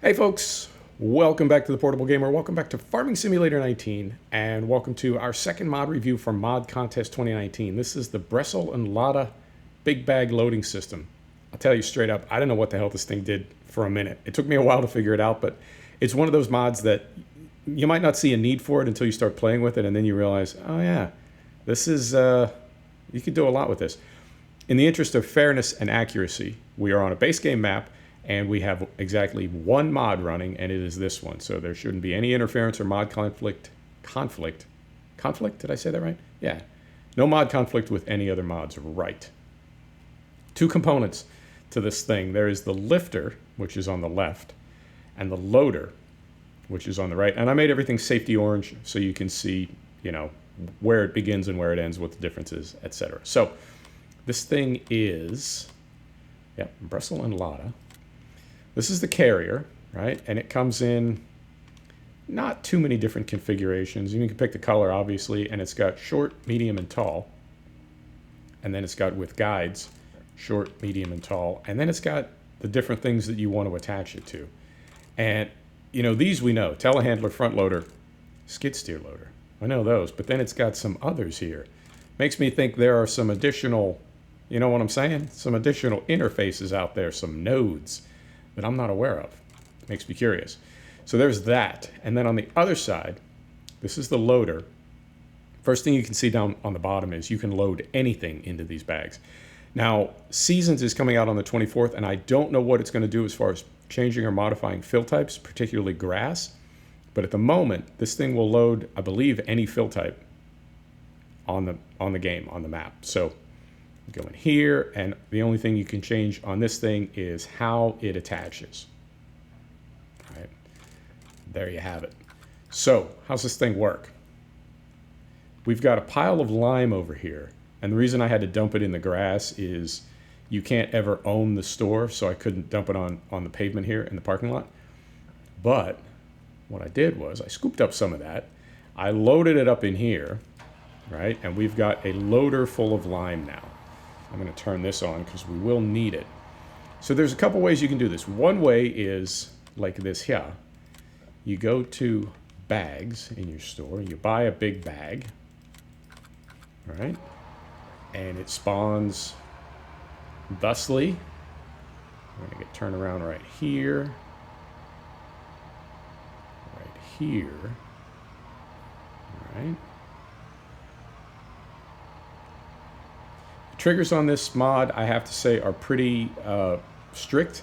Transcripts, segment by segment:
Hey folks, welcome back to the Portable Gamer, welcome back to Farming Simulator 19, and welcome to our second mod review for Mod Contest 2019. This is the Bressel and Lade BigBag loading system. I'll tell you straight up, I didn't know what the hell this thing did for a minute. It took me a while to figure it out, but it's one of those mods that you might not see a need for it until you start playing with it, and then you realize, oh yeah, this is, you could do a lot with this. In the interest of fairness and accuracy, we are on a base game map, and we have exactly one mod running, and it is this one. So there shouldn't be any interference or mod conflict. Conflict? Did I say that right? Yeah. No mod conflict with any other mods. Right. Two components to this thing. There is the lifter, which is on the left, and the loader, which is on the right. And I made everything safety orange so you can see, you know, where it begins and where it ends, what the difference is, etc. So this thing is, Bressel and Lade. This is the carrier, right? And it comes in not too many different configurations. You can pick the color, obviously, and it's got short, medium, and tall. And then it's got with guides, short, medium, and tall. And then it's got the different things that you want to attach it to. And, you know, these we know. Telehandler, front loader, skid steer loader. I know those. But then it's got some others here. Makes me think there are some additional, you know what I'm saying? Some additional interfaces out there, some nodes that I'm not aware of. Makes me curious. So there's that. And then on the other side, this is the loader. First thing you can see down on the bottom is you can load anything into these bags. Now, Seasons is coming out on the 24th, and I don't know what it's going to do as far as changing or modifying fill types, particularly grass. But at the moment, this thing will load, I believe, any fill type on the game, on the map. So go in here, and the only thing you can change on this thing is how it attaches. All right, there you have it. So how's this thing work? We've got a pile of lime over here, and the reason I had to dump it in the grass is you can't ever own the store, so I couldn't dump it on the pavement here in the parking lot. But what I did was I scooped up some of that, I loaded it up in here, right, and we've got a loader full of lime now. I'm going to turn this on because we will need it. So there's a couple ways you can do this. One way is like this here. You go to bags in your store. You buy a big bag. All right. And it spawns thusly. I'm going to get turned around right here. Right here. All right. Triggers on this mod, I have to say, are pretty strict.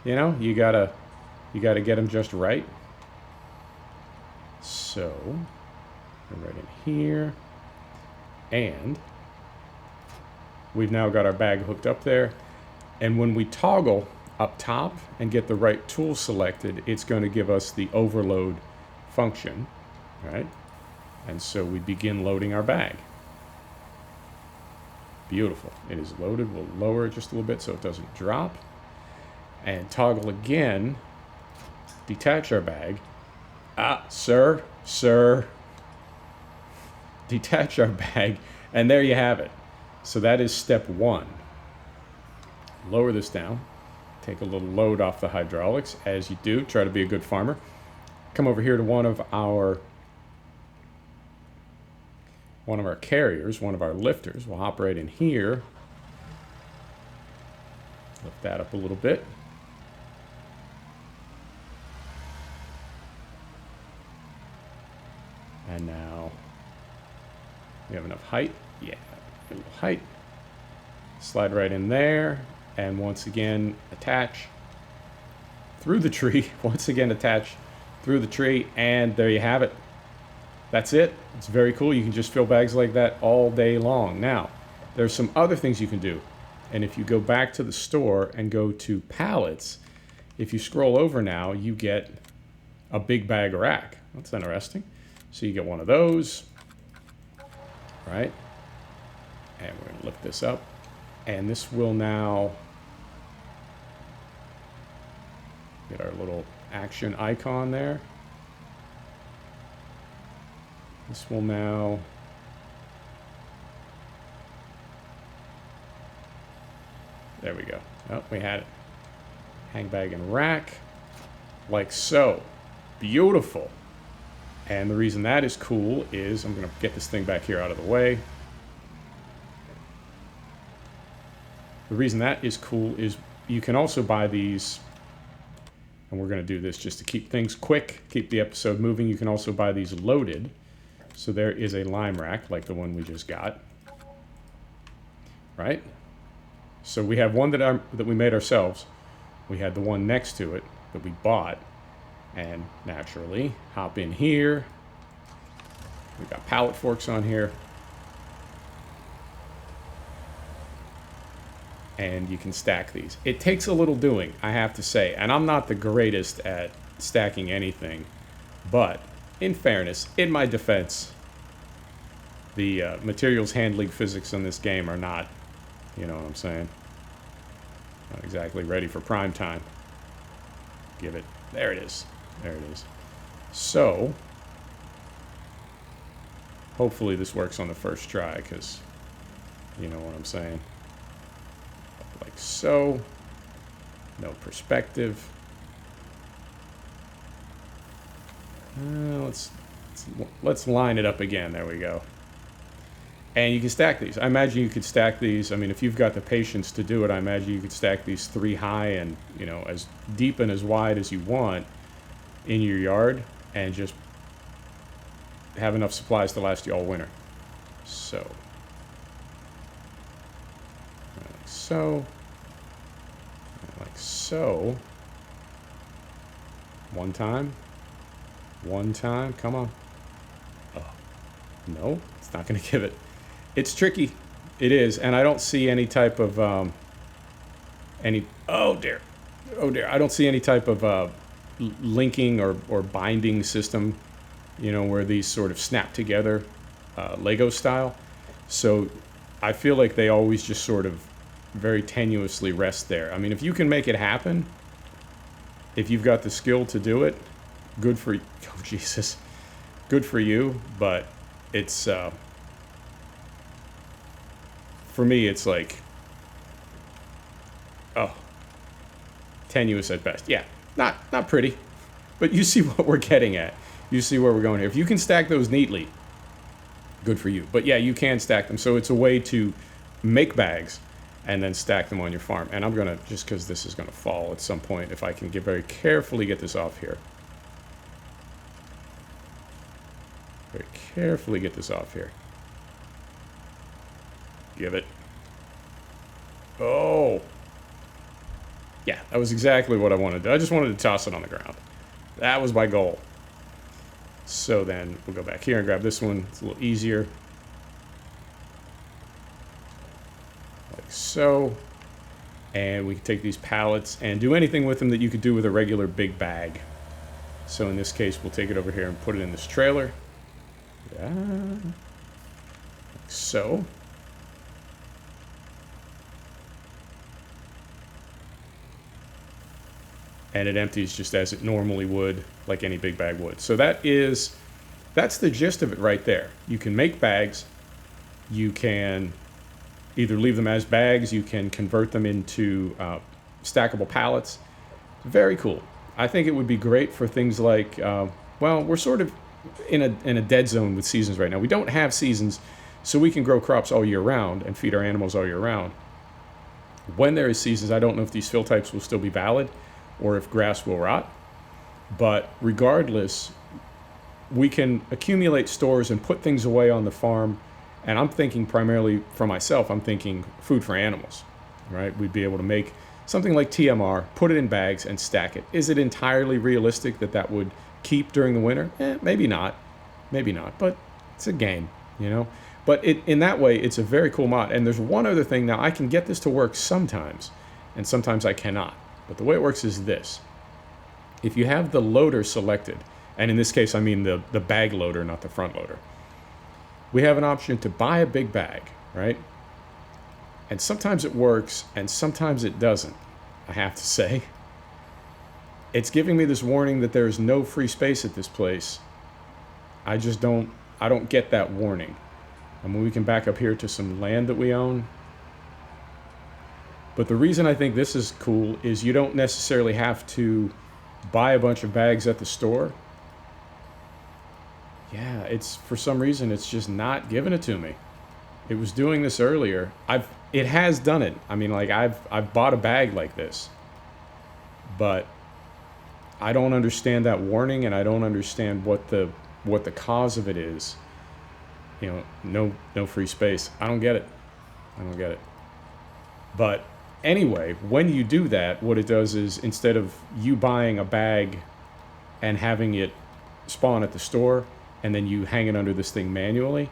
You know, you gotta get them just right. So, right in here, and we've now got our bag hooked up there. And when we toggle up top and get the right tool selected, it's going to give us the overload function, right? And so we begin loading our bag. Beautiful. It is loaded. We'll lower it just a little bit so it doesn't drop. And toggle again. Detach our bag. Sir. Detach our bag. And there you have it. So that is step one. Lower this down. Take a little load off the hydraulics. As you do, try to be a good farmer. Come over here to one of our carriers, one of our lifters. We'll hop right in here. Lift that up a little bit. And now we have enough height. Yeah, a little height. Slide right in there. And once again, attach through the tree. Once again, attach through the tree. And there you have it. That's it. It's very cool. You can just fill bags like that all day long. Now, there's some other things you can do. And if you go back to the store and go to Pallets, if you scroll over now, you get a big bag rack. That's interesting. So you get one of those, right? And we're going to lift this up. And this will now get our little action icon there. This will now There we go. Oh, we had it. Hang bag and rack. like so. Beautiful. And the reason that is cool is, I'm going to get this thing back here out of the way. The reason that is cool is you can also buy these, and we're going to do this just to keep things quick, keep the episode moving. You can also buy these loaded. So there is a lime rack like the one we just got, right? So we have one that we made ourselves. We had the one next to it that we bought, and naturally hop in here. We got pallet forks on here, and you can stack these. It takes a little doing, I have to say, and I'm not the greatest at stacking anything, but in fairness, in my defense, the materials handling physics in this game are not, you know what I'm saying, not exactly ready for prime time. Give it, there it is, there it is. So hopefully this works on the first try, because you know what I'm saying. Like so, no perspective. Let's line it up again. There we go. And you can stack these. I imagine you could stack these. I mean, if you've got the patience to do it, I imagine you could stack these 3 high and, you know, as deep and as wide as you want in your yard, and just have enough supplies to last you all winter. So, like so, like so. One time, come on. Oh, no, it's not going to give it. It's tricky. It is, and I don't see any type of, oh dear, I don't see any type of linking or binding system, you know, where these sort of snap together, Lego style. So I feel like they always just sort of very tenuously rest there. I mean, if you can make it happen, if you've got the skill to do it, good for you. Oh, Jesus. Good for you, but it's, for me, it's like, oh, tenuous at best. Yeah, not pretty, but you see what we're getting at. You see where we're going here. If you can stack those neatly, good for you. But yeah, you can stack them. So it's a way to make bags and then stack them on your farm. And I'm gonna, just because this is gonna fall at some point, if I can very carefully get this off here. Very carefully get this off here. Give it. Oh. Yeah, that was exactly what I wanted to do. I just wanted to toss it on the ground. That was my goal. So then we'll go back here and grab this one. It's a little easier. Like so. And we can take these pallets and do anything with them that you could do with a regular big bag. So in this case, we'll take it over here and put it in this trailer. Yeah. Like so. And it empties just as it normally would, like any big bag would. So that's the gist of it right there. You can make bags. You can either leave them as bags, you can convert them into stackable pallets. Very cool. I think it would be great for things like, well, we're sort of in a dead zone with seasons right now. We don't have seasons, so we can grow crops all year round and feed our animals all year round. When there is seasons, I don't know if these fill types will still be valid, or if grass will rot. But regardless, we can accumulate stores and put things away on the farm. And I'm thinking primarily for myself, I'm thinking food for animals, right? We'd be able to make something like TMR, put it in bags and stack it. Is it entirely realistic that that would keep during the winter? Maybe not, but it's a game, you know? But in that way, it's a very cool mod. And there's one other thing. Now, I can get this to work sometimes, and sometimes I cannot. But the way it works is this. If you have the loader selected, and in this case I mean the bag loader, not the front loader, we have an option to buy a big bag, right? And sometimes it works, and sometimes it doesn't, I have to say. It's giving me this warning that there is no free space at this place. I don't get that warning. I mean, we can back up here to some land that we own. But the reason I think this is cool is you don't necessarily have to buy a bunch of bags at the store, yeah, it's for some reason it's just not giving it to me. It was doing this earlier. It has done it. I mean, like I've bought a bag like this, but I don't understand that warning, and I don't understand what the cause of it is. You know, no free space. I don't get it. I don't get it. But anyway, when you do that, what it does is instead of you buying a bag and having it spawn at the store and then you hang it under this thing manually,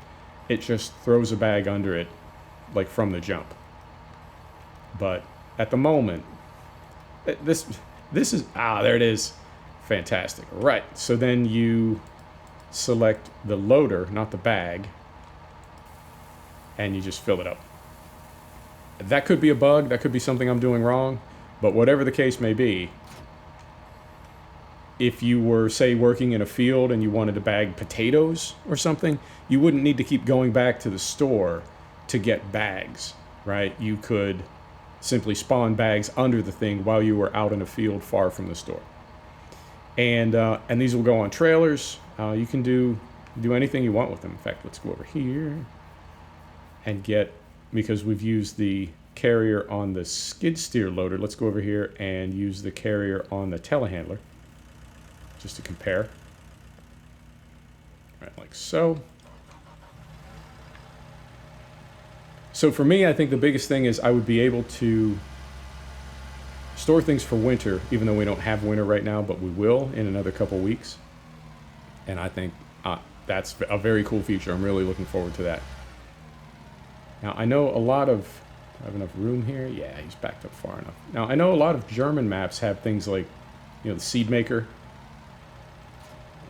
it just throws a bag under it like from the jump. But at the moment, this is, there it is. Fantastic. Right. So then you select the loader, not the bag, and you just fill it up. That could be a bug. That could be something I'm doing wrong. But whatever the case may be, if you were, say, working in a field and you wanted to bag potatoes or something, you wouldn't need to keep going back to the store to get bags, right? You could simply spawn bags under the thing while you were out in a field far from the store. And these will go on trailers. You can do anything you want with them. In fact, let's go over here and get, because we've used the carrier on the skid steer loader, let's go over here and use the carrier on the telehandler just to compare. Right, like so. So for me, I think the biggest thing is I would be able to store things for winter, even though we don't have winter right now, but we will in another couple weeks. And I think that's a very cool feature. I'm really looking forward to that. Now, I know a lot of, do I have enough room here? Yeah, he's backed up far enough. Now, I know a lot of German maps have things like, you know, the seed maker,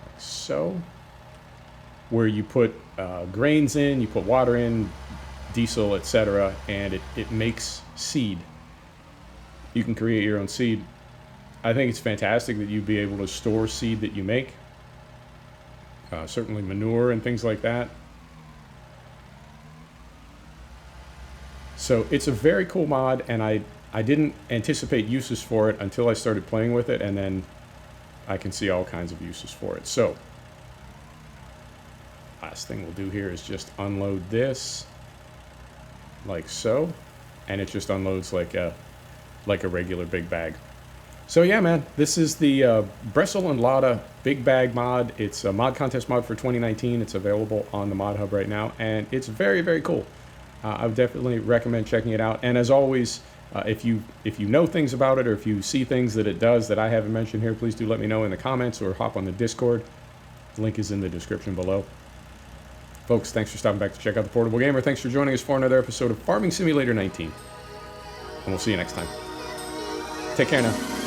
like so, where you put grains in, you put water in, diesel, etc., and it makes seed. You can create your own seed. I think it's fantastic that you'd be able to store seed that you make. Certainly manure and things like that. So it's a very cool mod, and I didn't anticipate uses for it until I started playing with it, and then I can see all kinds of uses for it. So last thing we'll do here is just unload this like so, and it just unloads like a regular big bag. So yeah, man, this is the Bressel and Lade BigBag mod. It's a mod contest mod for 2019. It's available on the Mod Hub right now, and it's very, very cool. I would definitely recommend checking it out. And as always, if you know things about it, or if you see things that it does that I haven't mentioned here, please do let me know in the comments or hop on the Discord. The link is in the description below. Folks, thanks for stopping back to check out The Portable Gamer. Thanks for joining us for another episode of Farming Simulator 19. And we'll see you next time. Take care now.